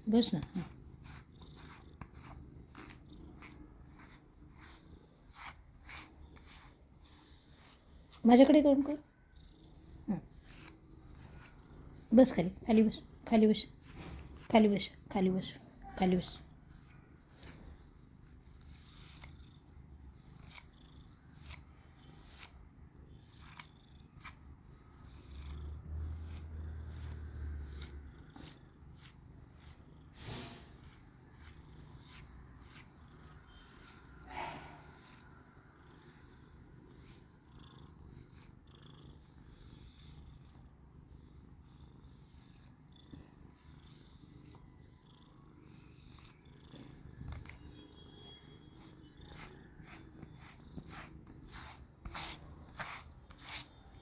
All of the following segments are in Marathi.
बस ना. हां. माझ्याकडे तोंड कर. हां. बस खाली, खाली बस, खाली बस, खाली बस, खाली बस, खाली बस.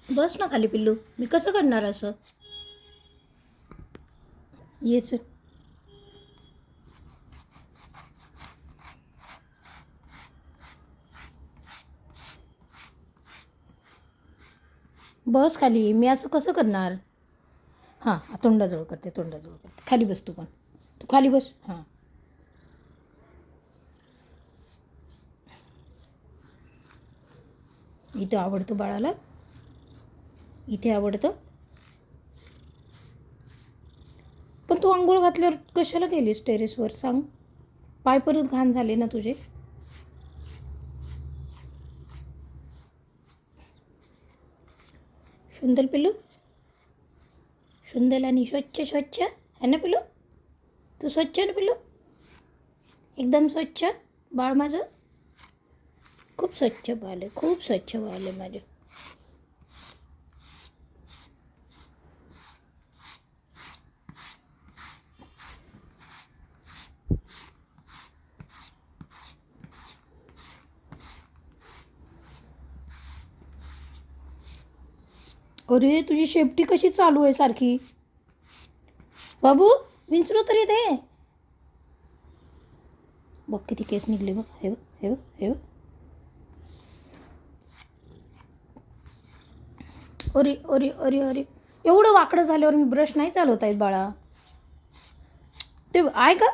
बस ना खाली पिल्लू. मी कसं करणार असं. येच. बस खाली. मी असं कसं करणार. हां, तोंडाजवळ करते, तोंडाजवळ करते. खाली बस तू पण. तू खाली बस. हां. इथं आवडतं बाळाला. इथे आवडतं. पण तू आंघोळ घातल्यावर कशाला गेलीस टेरेसवर सांग. पाय परत घाण झाले ना तुझे. सुंदर पिल्लू. सुंदर आणि स्वच्छ स्वच्छ आहे ना पिल्लू. तू स्वच्छ ना पिल्लू. एकदम स्वच्छ बाळ माझं. खूप स्वच्छ बाळ आहे, खूप स्वच्छ बाळ आहे माझं. अरे तुझी शेपटी कशी चालू आहे सारखी. बाबू विंचरू तरी दे. बघ किती केस निघले बघ. हे बघ, हे बघ, हे बघ. अरे अरे अरे अरे. एवढं वाकडं झाल्यावर मी ब्रश नाही चालवता येत बाळा. ते आहे का.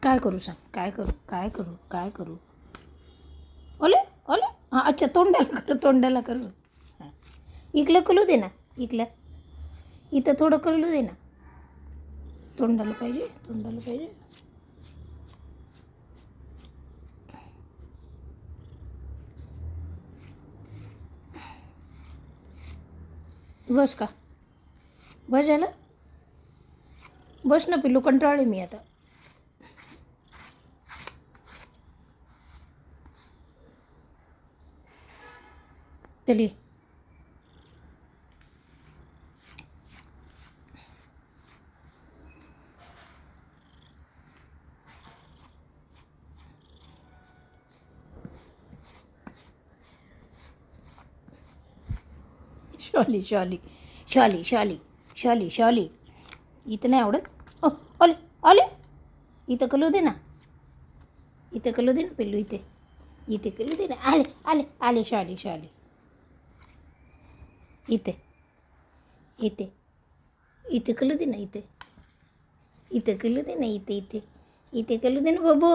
काय करू सांग. काय करू, काय करू, काय करू. ओले ओले. हां अच्छा, तोंडाला करू, तोंडाला करू. हां. इकलं करू दे ना. इकलं इथं थोडं करू दे ना. तोंडाला पाहिजे, तोंडाला पाहिजे. बस का. बस झालं. बस ना पिल्लू, कंटाळले मी आता. चलिए. शॉली शॉली शॉली शॉली शॉली शॉली. इथं नाही आवडत. ओ ओले ओले. इथं कलू दे ना. इथं कलू दे ना पिल्लू. इथे इथे कलू दे ना. आले आले आले. शॉली शॉली. इथे इथे इथे कलू दे ना. इथे इथे कलू दे ना. इथे इथे इथे कलू दे ना बाबू.